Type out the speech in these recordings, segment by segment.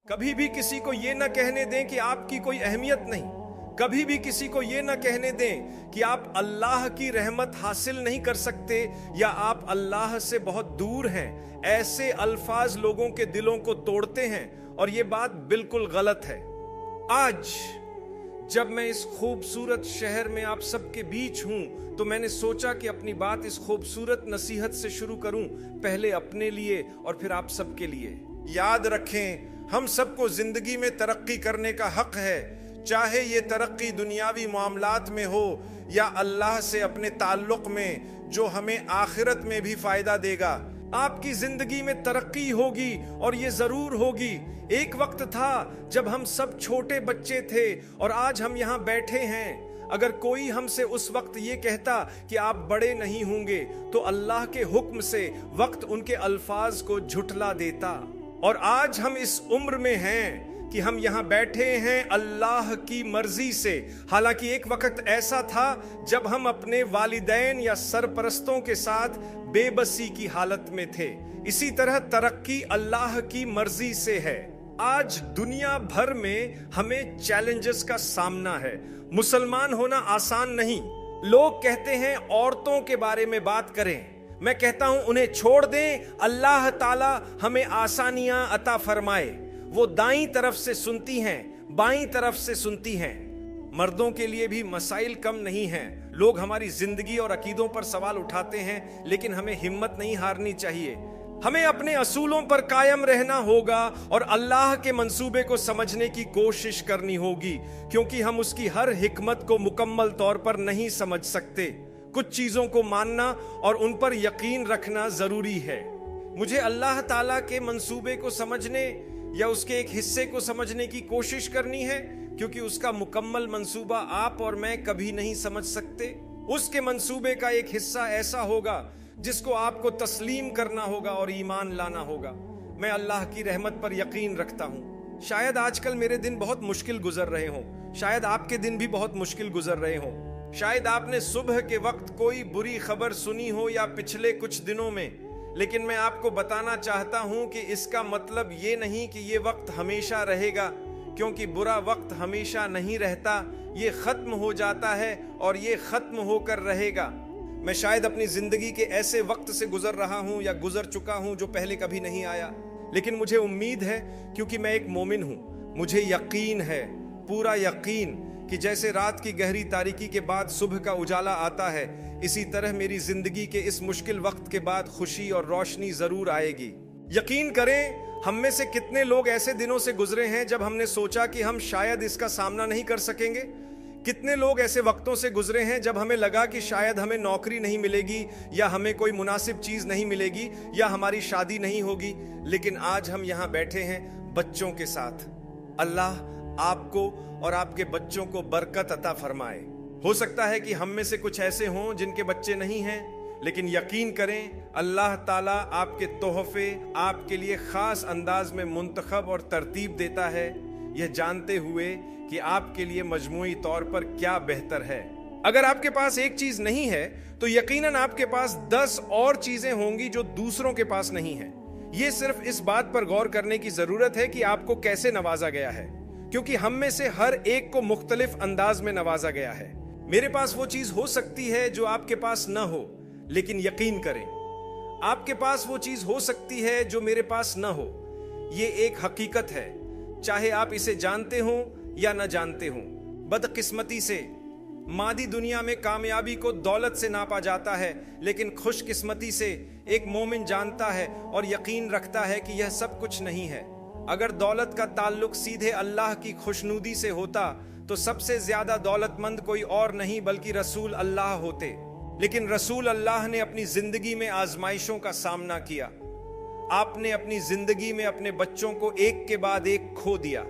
कभी भी किसी को ये न कहने दें कि आपकी कोई अहमियत नहीं। कभी भी किसी को ये न कहने दें कि आप अल्लाह की रहमत हासिल नहीं कर सकते या आप अल्लाह से बहुत दूर हैं। ऐसे अल्फाज लोगों के दिलों को तोड़ते हैं और ये बात बिल्कुल गलत है। आज जब मैं इस खूबसूरत शहर में आप सबके बीच हूं तो मैंने सोचा कि अपनी बात इस खूबसूरत नसीहत से शुरू करूं, पहले अपने लिए और फिर आप सबके लिए। याद रखें, हम सबको जिंदगी में तरक्की करने का हक है, चाहे ये तरक्की दुनियावी मामलात में हो या अल्लाह से अपने ताल्लुक में, जो हमें आखिरत में भी फायदा देगा। आपकी जिंदगी में तरक्की होगी और ये जरूर होगी। एक वक्त था जब हम सब छोटे बच्चे थे और आज हम यहाँ बैठे हैं। अगर कोई हमसे उस वक्त ये कहता कि आप बड़े नहीं होंगे तो अल्लाह के हुक्म से वक्त उनके अल्फाज को झुठला देता। और आज हम इस उम्र में हैं कि हम यहाँ बैठे हैं अल्लाह की मर्जी से। हालांकि एक वक्त ऐसा था जब हम अपने वालिदैन या सरपरस्तों के साथ बेबसी की हालत में थे। इसी तरह तरक्की अल्लाह की मर्जी से है। आज दुनिया भर में हमें चैलेंजेस का सामना है। मुसलमान होना आसान नहीं। लोग कहते हैं औरतों के बारे में बात करें, मैं कहता हूं उन्हें छोड़ दें, अल्लाह ताला हमें आसानियां अता फरमाए। वो दाईं तरफ से सुनती हैं, बाईं तरफ से सुनती हैं। मर्दों के लिए भी मसाइल कम नहीं हैं। लोग हमारी जिंदगी और अकीदों पर सवाल उठाते हैं, लेकिन हमें हिम्मत नहीं हारनी चाहिए। हमें अपने असूलों पर कायम रहना होगा और अल्लाह के मंसूबे को समझने की कोशिश करनी होगी, क्योंकि हम उसकी हर हिकमत को मुकम्मल तौर पर नहीं समझ सकते। कुछ चीजों को मानना और उन पर यकीन रखना जरूरी है। मुझे अल्लाह ताला के मंसूबे को समझने या उसके एक हिस्से को समझने की कोशिश करनी है, क्योंकि उसका मुकम्मल मंसूबा आप और मैं कभी नहीं समझ सकते। उसके मंसूबे का एक हिस्सा ऐसा होगा जिसको आपको तस्लीम करना होगा और ईमान लाना होगा। मैं अल्लाह की रहमत पर यकीन रखता हूँ। शायद आजकल मेरे दिन बहुत मुश्किल गुजर रहे हों, शायद आपके दिन भी बहुत मुश्किल गुजर रहे हों। शायद आपने सुबह के वक्त कोई बुरी खबर सुनी हो या पिछले कुछ दिनों में, लेकिन मैं आपको बताना चाहता हूं कि इसका मतलब ये नहीं कि ये वक्त हमेशा रहेगा, क्योंकि बुरा वक्त हमेशा नहीं रहता। ये खत्म हो जाता है और ये खत्म होकर रहेगा। मैं शायद अपनी जिंदगी के ऐसे वक्त से गुजर रहा हूं या गुजर चुका हूं जो पहले कभी नहीं आया, लेकिन मुझे उम्मीद है, क्योंकि मैं एक मोमिन हूं। मुझे यकीन है, पूरा यकीन, कि जैसे रात की गहरी तारीकी के बाद सुबह का उजाला आता है, इसी तरह मेरी जिंदगी के इस मुश्किल वक्त के बाद खुशी और रोशनी जरूर आएगी। यकीन करें, हम में से कितने लोग ऐसे दिनों से गुजरे हैं जब हमने सोचा कि हम शायद इसका सामना नहीं कर सकेंगे। कितने लोग ऐसे वक्तों से गुजरे हैं जब हमें लगा कि शायद हमें नौकरी नहीं मिलेगी या हमें कोई मुनासिब चीज नहीं मिलेगी या हमारी शादी नहीं होगी, लेकिन आज हम यहाँ बैठे हैं बच्चों के साथ। अल्लाह आपको और आपके बच्चों को बरकत अता फरमाए। हो सकता है कि हम में से कुछ ऐसे हों जिनके बच्चे नहीं हैं, लेकिन यकीन करें, अल्लाह ताला आपके तोहफे आपके लिए खास अंदाज में मुंतखब और तरतीब देता है, यह जानते हुए कि आपके लिए मजमूई तौर पर क्या बेहतर है। अगर आपके पास एक चीज नहीं है तो यकीनन आपके पास 10 और चीजें होंगी जो दूसरों के पास नहीं है। यह सिर्फ इस बात पर गौर करने की जरूरत है कि आपको कैसे नवाजा गया है, क्योंकि हम में से हर एक को मुख्तलिफ अंदाज में नवाजा गया है। मेरे पास वो चीज हो सकती है जो आपके पास न हो, लेकिन यकीन करें, आपके पास वो चीज हो सकती है जो मेरे पास न हो। ये एक हकीकत है, चाहे आप इसे जानते हो या न जानते हो। बदकिस्मती से मादी दुनिया में कामयाबी को दौलत से नापा जाता है, लेकिन खुशकिस्मती से एक मोमिन जानता है और यकीन रखता है कि यह सब कुछ नहीं है। अगर दौलत का ताल्लुक सीधे अल्लाह की खुशनुदी से होता तो सबसे ज्यादा दौलतमंद कोई और नहीं बल्कि रसूल अल्लाह होते। लेकिन रसूल अल्लाह ने अपनी जिंदगी में आजमाइशों का सामना किया। आपने अपनी जिंदगी में अपने बच्चों को एक के बाद एक खो दिया।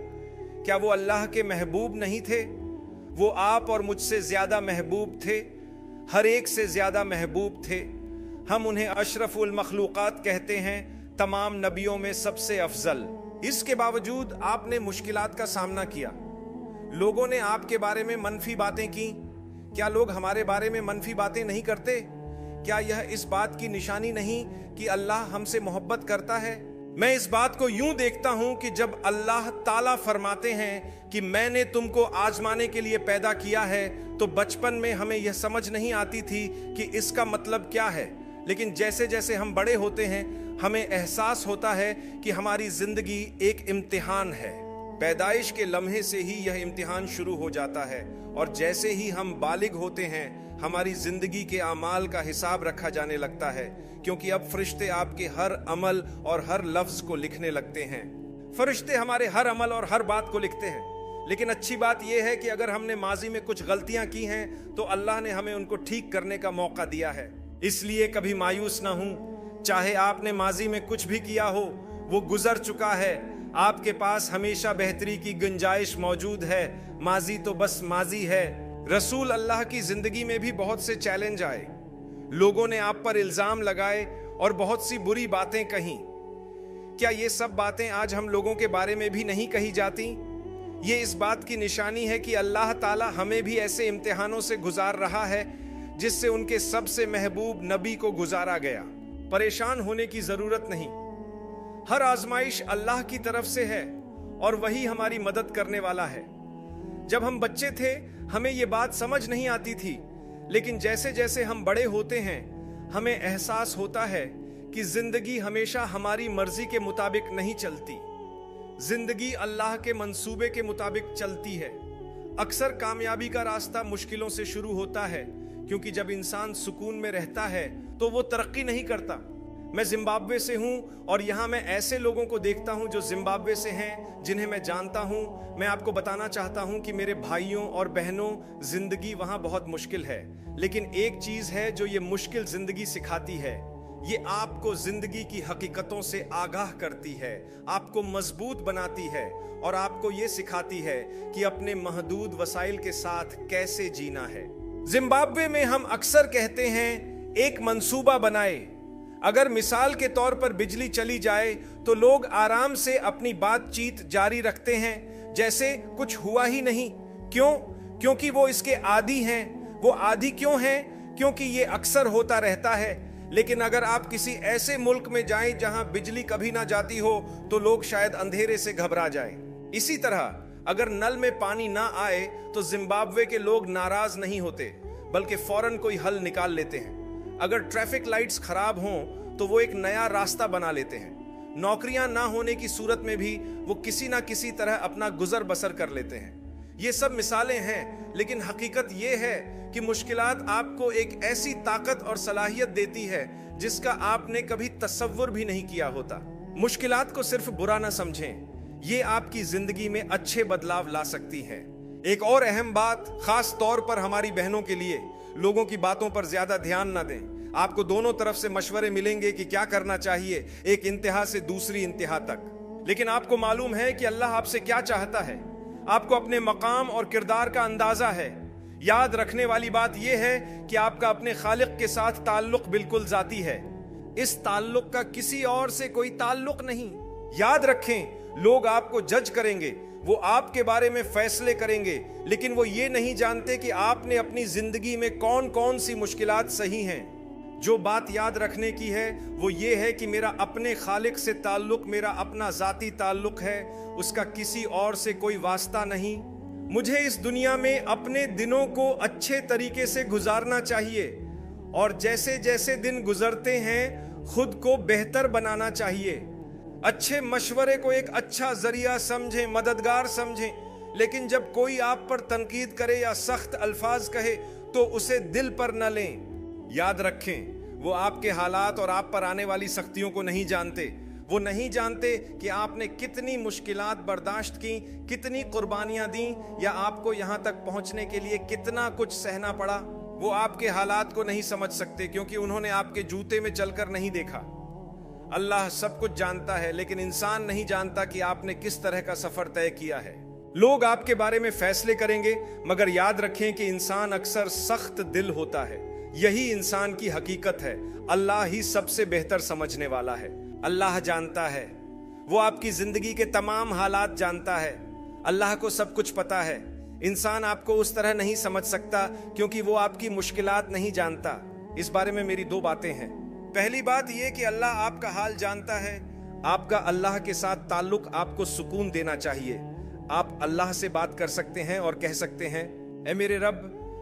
क्या वो अल्लाह के महबूब नहीं थे? वो आप और मुझसे ज्यादा महबूब थे, हर एक से ज्यादा महबूब थे। हम उन्हें अशरफुल मखलूकात कहते हैं, तमाम नबियों में सबसे अफजल। इसके बावजूद आपने मुश्किलात का सामना किया। लोगों ने आपके बारे में मनफी बातें की। क्या लोग हमारे बारे में मनफी बातें नहीं करते? क्या यह इस बात की निशानी नहीं कि अल्लाह हमसे मोहब्बत करता है? मैं इस बात को यूं देखता हूं कि जब अल्लाह ताला फरमाते हैं कि मैंने तुमको आजमाने के लिए पैदा किया है, तो बचपन में हमें यह समझ नहीं आती थी कि इसका मतलब क्या है। लेकिन जैसे जैसे हम बड़े होते हैं हमें एहसास होता है कि हमारी जिंदगी एक इम्तिहान है। पैदाइश के लम्हे से ही यह इम्तिहान शुरू हो जाता है और जैसे ही हम बालिग होते हैं हमारी जिंदगी के अमाल का हिसाब रखा जाने लगता है, क्योंकि अब फरिश्ते आपके हर अमल और हर लफ्ज को लिखने लगते हैं। फरिश्ते हमारे हर अमल और हर बात को लिखते हैं। लेकिन अच्छी बात यह है कि अगर हमने माजी में कुछ गलतियां की हैं तो अल्लाह ने हमें उनको ठीक करने का मौका दिया है। इसलिए कभी मायूस ना हूं। चाहे आपने माजी में कुछ भी किया हो, वो गुजर चुका है। आपके पास हमेशा बेहतरी की गुंजाइश मौजूद है। माजी तो बस माजी है। रसूल अल्लाह की जिंदगी में भी बहुत से चैलेंज आए। लोगों ने आप पर इल्जाम लगाए और बहुत सी बुरी बातें कहीं। क्या ये सब बातें आज हम लोगों के बारे में भी नहीं कही जाती? ये इस बात की निशानी है कि अल्लाह ताला हमें भी ऐसे इम्तिहानों से गुजार रहा है जिससे उनके सबसे महबूब नबी को गुजारा गया। परेशान होने की जरूरत नहीं। हर आजमाइश अल्लाह की तरफ से है और वही हमारी मदद करने वाला है। जब हम बच्चे थे हमें ये बात समझ नहीं आती थी, लेकिन जैसे जैसे हम बड़े होते हैं हमें एहसास होता है कि जिंदगी हमेशा हमारी मर्जी के मुताबिक नहीं चलती। जिंदगी अल्लाह के मंसूबे के मुताबिक चलती है। अक्सर कामयाबी का रास्ता मुश्किलों से शुरू होता है, क्योंकि जब इंसान सुकून में रहता है तो वो तरक्की नहीं करता। मैं जिम्बाब्वे से हूं और यहाँ मैं ऐसे लोगों को देखता हूं जो जिम्बाब्वे से हैं, जिन्हें मैं जानता हूं। मैं आपको बताना चाहता हूं कि मेरे भाइयों और बहनों, जिंदगी वहाँ बहुत मुश्किल है, लेकिन एक चीज है जो ये मुश्किल जिंदगी सिखाती है। ये आपको जिंदगी की हकीकतों से आगाह करती है, आपको मजबूत बनाती है और आपको ये सिखाती है कि अपने महदूद वसाइल के साथ कैसे जीना है। जिम्बाब्वे में हम अक्सर कहते हैं एक मंसूबा बनाए। अगर मिसाल के तौर पर बिजली चली जाए तो लोग आराम से अपनी बातचीत जारी रखते हैं जैसे कुछ हुआ ही नहीं। क्यों? क्योंकि वो इसके आदी हैं। वो आदी क्यों हैं? क्योंकि ये अक्सर होता रहता है। लेकिन अगर आप किसी ऐसे मुल्क में जाएं जहां बिजली कभी ना जाती हो तो लोग शायद अंधेरे से घबरा जाएं। इसी तरह अगर नल में पानी ना आए तो जिम्बाब्वे के लोग नाराज नहीं होते, बल्कि फौरन कोई हल निकाल लेते हैं। अगर ट्रैफिक लाइट्स खराब हों तो वो एक नया रास्ता बना लेते हैं। नौकरियां ना होने की सूरत में भी वो किसी ना किसी तरह अपना गुजर बसर कर लेते हैं। ये सब मिसालें हैं, लेकिन हकीकत ये है कि मुश्किलात आपको एक ऐसी ताकत और सलाहियत देती है जिसका आपने कभी तसव्वुर भी नहीं किया होता। मुश्किलात को सिर्फ बुरा ना समझें, ये आपकी जिंदगी में अच्छे बदलाव ला सकती हैं। एक और अहम बात, खास तौर पर हमारी बहनों के लिए, लोगों की बातों पर ज्यादा ध्यान ना दें। आपको दोनों तरफ से मशवरे मिलेंगे कि क्या करना चाहिए, एक इंतहा से दूसरी इंतहा तक। लेकिन आपको मालूम है कि अल्लाह आपसे क्या चाहता है। आपको अपने मकाम और किरदार का अंदाजा है। याद रखने वाली बात यह है कि आपका अपने खालिक के साथ ताल्लुक बिल्कुल जाती है। इस ताल्लुक का किसी और से कोई ताल्लुक नहीं। याद रखें, लोग आपको जज करेंगे, वो आपके बारे में फैसले करेंगे, लेकिन वो ये नहीं जानते कि आपने अपनी जिंदगी में कौन कौन सी मुश्किलात सही हैं। जो बात याद रखने की है वो ये है कि मेरा अपने खालिक से ताल्लुक मेरा अपना जाती ताल्लुक है, उसका किसी और से कोई वास्ता नहीं। मुझे इस दुनिया में अपने दिनों को अच्छे तरीके से गुजारना चाहिए और जैसे जैसे दिन गुजरते हैं खुद को बेहतर बनाना चाहिए। अच्छे मशवरे को एक अच्छा जरिया समझें, मददगार समझें, लेकिन जब कोई आप पर तनकीद करे या सख्त अल्फाज कहे तो उसे दिल पर न लें। याद रखें, वो आपके हालात और आप पर आने वाली सख्तियों को नहीं जानते। वो नहीं जानते कि आपने कितनी मुश्किलात बर्दाश्त की, कितनी कुर्बानियां दी, या आपको यहाँ तक पहुँचने के लिए कितना कुछ सहना पड़ा। वो आपके हालात को नहीं समझ सकते क्योंकि उन्होंने आपके जूते में चलकर नहीं देखा। अल्लाह सब कुछ जानता है, लेकिन इंसान नहीं जानता कि आपने किस तरह का सफर तय किया है। लोग आपके बारे में फैसले करेंगे, मगर याद रखें कि इंसान अक्सर सख्त दिल होता है। यही इंसान की हकीकत है। अल्लाह ही सबसे बेहतर समझने वाला है। अल्लाह जानता है, वो आपकी जिंदगी के तमाम हालात जानता है। अल्लाह को सब कुछ पता है। इंसान आपको उस तरह नहीं समझ सकता क्योंकि वो आपकी मुश्किलात नहीं जानता। इस बारे में मेरी दो बातें हैं। पहली बात यह कि अल्लाह आपका हाल जानता है, آپ کا اللہ کے ساتھ تعلق آپ کو سکون دینا چاہیے۔ آپ اللہ سے بات کر سکتے ہیں اور کہہ سکتے ہیں، اے میرے رب،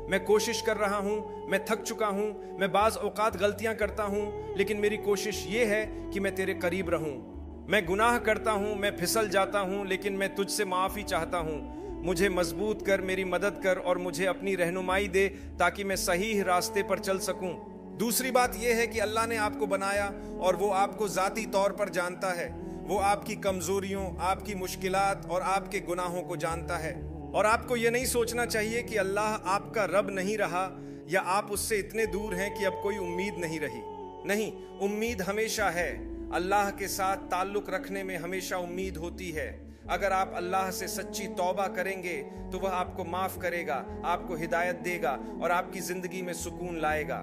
میں کوشش کر رہا ہوں، میں تھک چکا ہوں، میں بعض اوقات غلطیاں کرتا ہوں، لیکن میری کوشش یہ ہے کہ میں تیرے قریب رہوں۔ میں گناہ کرتا ہوں، میں پھسل جاتا ہوں، لیکن میں تجھ سے معافی چاہتا ہوں۔ مجھے مضبوط کر، میری مدد کر اور مجھے اپنی رہنمائی دے تاکہ میں صحیح راستے پر چل سکوں۔ دوسری بات یہ ہے کہ اللہ نے آپ کو بنایا اور وہ آپ کو ذاتی طور پر جانتا ہے۔ وہ آپ کی کمزوریوں، آپ کی مشکلات اور آپ کے گناہوں کو جانتا ہے، اور آپ کو یہ نہیں سوچنا چاہیے کہ اللہ آپ کا رب نہیں رہا یا آپ اس سے اتنے دور ہیں کہ اب کوئی امید نہیں رہی۔ نہیں، امید ہمیشہ ہے۔ اللہ کے ساتھ تعلق رکھنے میں ہمیشہ امید ہوتی ہے۔ اگر آپ اللہ سے سچی توبہ کریں گے تو وہ آپ کو معاف کرے گا، آپ کو ہدایت دے گا اور آپ کی زندگی میں سکون لائے گا۔